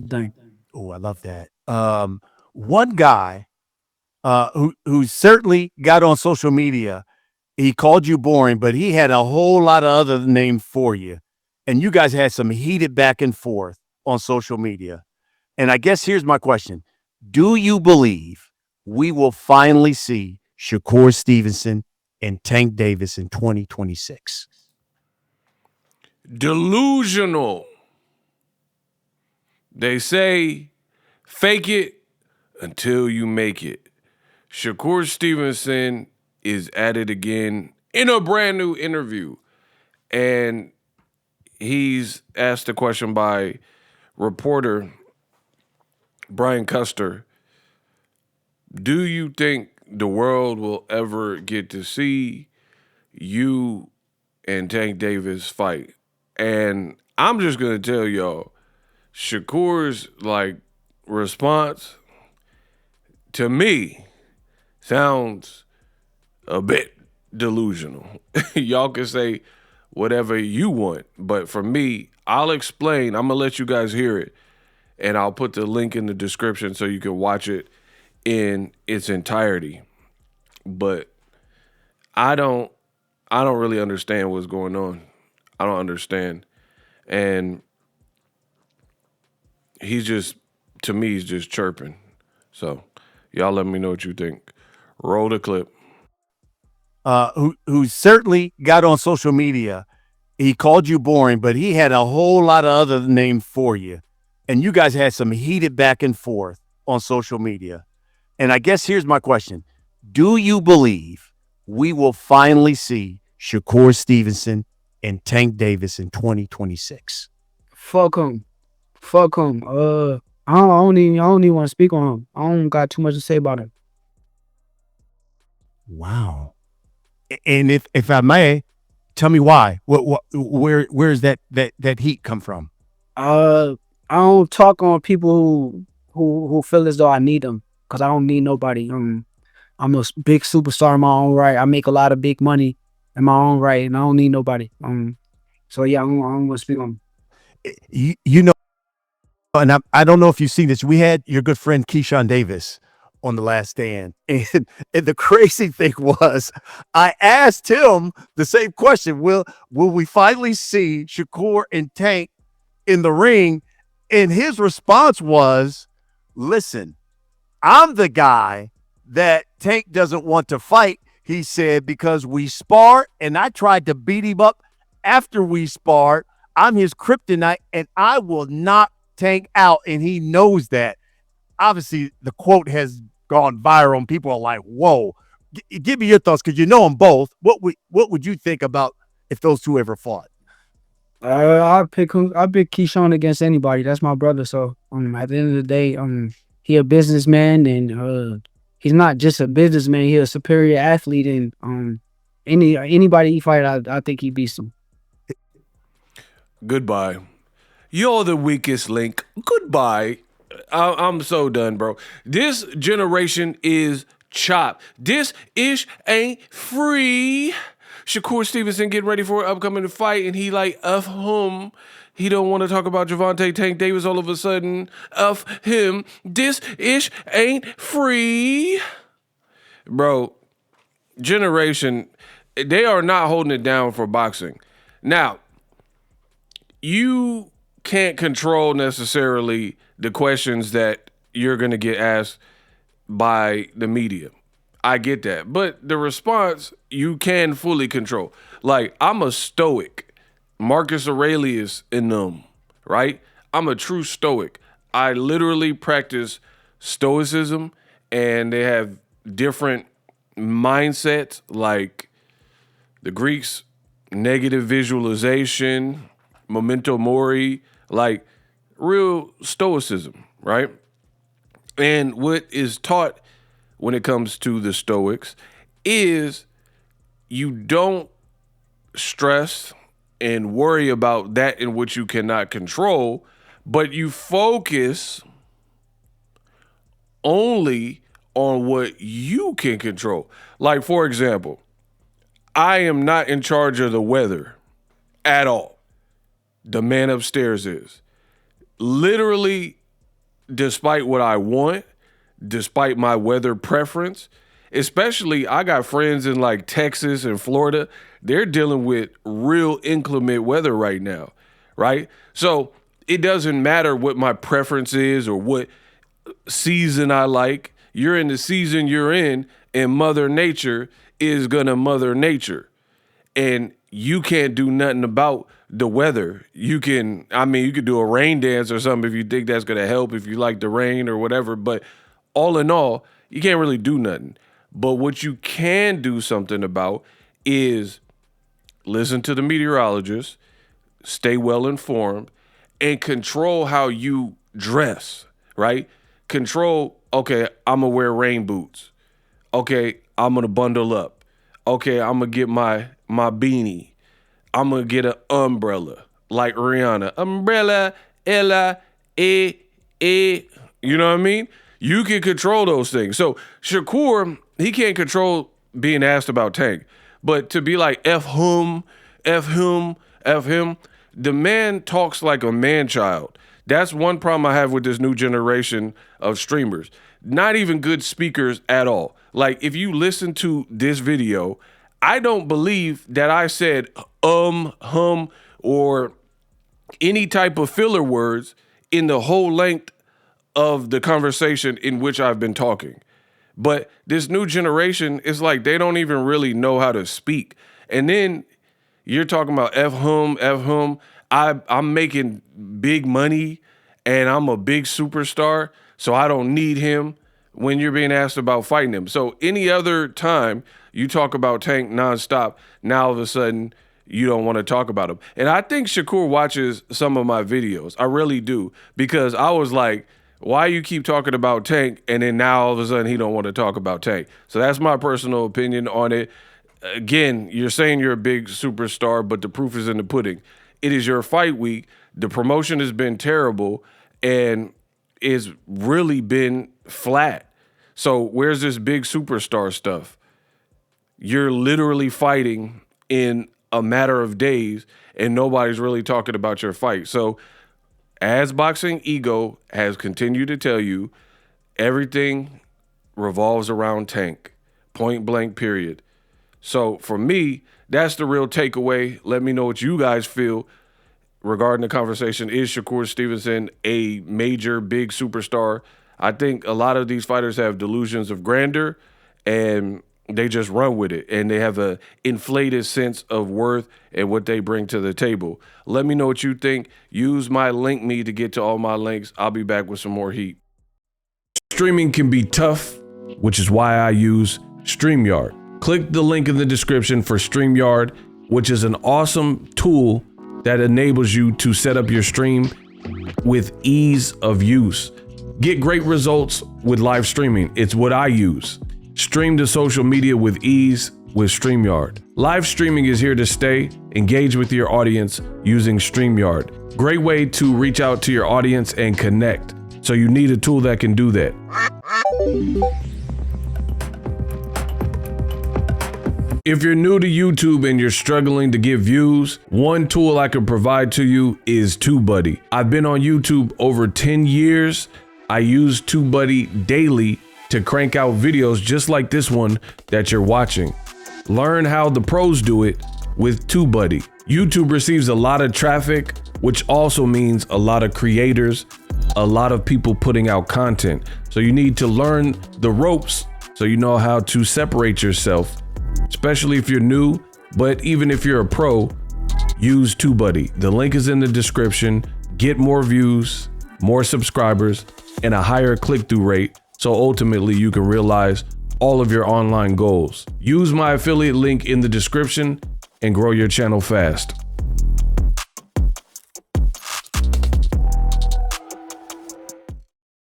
thing. Oh, I love that. One guy who certainly got on social media, he called you boring, but he had a whole lot of other names for you. And you guys had some heated back and forth on social media. And I guess here's my question. Do you believe we will finally see Shakur Stevenson and Tank Davis in 2026? Delusional. They say fake it until you make it. Shakur Stevenson is at it again in a brand new interview. And he's asked a question by reporter Brian Custer. Do you think the world will ever get to see you and Tank Davis fight? And I'm just going to tell y'all, Shakur's response to me sounds a bit delusional. Y'all can say whatever you want, but for me, I'll explain. I'm gonna let you guys hear it, and I'll put the link in the description so you can watch it in its entirety. But I don't really understand what's going on. I don't understand. And to me, he's just chirping. So y'all let me know what you think. Roll the clip. Who certainly got on social media, he called you boring, but he had a whole lot of other names for you. And you guys had some heated back and forth on social media. And I guess here's my question. Do you believe we will finally see Shakur Stevenson and Tank Davis in 2026? Fuck him. Fuck him. I don't even want to speak on him. I don't got too much to say about him. Wow. And if I may, tell me why. Where's that heat come from? I don't talk on people who feel as though I need them, because I don't need nobody. I'm a big superstar in my own right. I make a lot of big money in my own right, and I don't need nobody. So yeah, I'm gonna speak on. You know, and I don't know if you've seen this. We had your good friend Keshon Davis on The Last Stand, and the crazy thing was, I asked him the same question: Will we finally see Shakur and Tank in the ring? And his response was, "Listen, I'm the guy that Tank doesn't want to fight." He said, because we sparred and I tried to beat him up after we sparred. I'm his kryptonite and I will knock Tank out. And he knows that. Obviously, the quote has gone viral and people are like, whoa. Give me your thoughts, because you know them both. What would you think about if those two ever fought? I pick Keshon against anybody. That's my brother. So at the end of the day, he a businessman, and he's not just a businessman. He a superior athlete, and anybody he fight, I think he beats him. Goodbye. You're the weakest link. Goodbye. I'm so done, bro. This generation is chopped. This ish ain't free. Shakur Stevenson getting ready for an upcoming fight, and he F him. He don't want to talk about Gervonta Tank Davis all of a sudden. F him. This ish ain't free. Bro, generation, they are not holding it down for boxing. Now, you can't control necessarily the questions that you're going to get asked by the media. I get that. But the response, you can fully control. I'm a Stoic. Marcus Aurelius in them, right? I'm a true Stoic. I literally practice Stoicism, and they have different mindsets, like the Greeks, negative visualization, memento mori, real Stoicism, right? And what is taught when it comes to the Stoics is you don't stress and worry about that in which you cannot control, but you focus only on what you can control. For example, I am not in charge of the weather at all. The man upstairs is. Literally, despite what I want, despite my weather preference, especially I got friends in like Texas and Florida, they're dealing with real inclement weather right now, right? So it doesn't matter what my preference is or what season I like. You're in the season you're in, and Mother Nature is gonna Mother Nature. And you can't do nothing about the weather. You can do a rain dance or something if you think that's gonna help, if you like the rain or whatever. But all in all, you can't really do nothing. But what you can do something about is listen to the meteorologist, stay well informed, and control how you dress, right? Control, okay, I'm gonna wear rain boots. Okay, I'm gonna bundle up. Okay, I'm gonna get my beanie. I'm gonna get an umbrella like Rihanna. Umbrella, Ella, you know what I mean? You can control those things. So Shakur, he can't control being asked about Tank. But to be like, F him, the man talks like a man-child. That's one problem I have with this new generation of streamers. Not even good speakers at all. Like, if you listen to this video, I don't believe that I said hum, or any type of filler words in the whole length of the conversation in which I've been talking. But this new generation is like, they don't even really know how to speak. And then you're talking about F him. I'm making big money and I'm a big superstar, so I don't need him when you're being asked about fighting him. So any other time you talk about Tank nonstop, now all of a sudden you don't want to talk about him. And I think Shakur watches some of my videos. I really do. Because I was like, why you keep talking about Tank and then now all of a sudden he don't want to talk about Tank? So that's my personal opinion on it. Again, you're saying you're a big superstar, but the proof is in the pudding. It is your fight week. The promotion has been terrible and it's really been flat. So where's this big superstar stuff? You're literally fighting in a matter of days and nobody's really talking about your fight. So as Boxing Ego has continued to tell you, everything revolves around Tank, point blank, period. So for me, that's the real takeaway. Let me know what you guys feel regarding the conversation. Is Shakur Stevenson a major, big superstar? I think a lot of these fighters have delusions of grandeur and they just run with it, and they have a inflated sense of worth and what they bring to the table. Let me know what you think. Use my link me to get to all my links. I'll be back with some more heat. Streaming can be tough, which is why I use StreamYard. Click the link in the description for StreamYard, which is an awesome tool that enables you to set up your stream with ease of use. Get great results with live streaming. It's what I use. Stream to social media with ease with StreamYard. Live streaming is here to stay. Engage with your audience using StreamYard. Great way to reach out to your audience and connect. So you need a tool that can do that. If you're new to YouTube and you're struggling to get views, one tool I can provide to you is TubeBuddy. I've been on YouTube over 10 years. I use TubeBuddy daily to crank out videos just like this one that you're watching. Learn how the pros do it with TubeBuddy. YouTube receives a lot of traffic, which also means a lot of creators, a lot of people putting out content. So you need to learn the ropes so you know how to separate yourself, especially if you're new, but even if you're a pro, use TubeBuddy. The link is in the description. Get more views, more subscribers, and a higher click-through rate, so ultimately you can realize all of your online goals. Use my affiliate link in the description and grow your channel fast.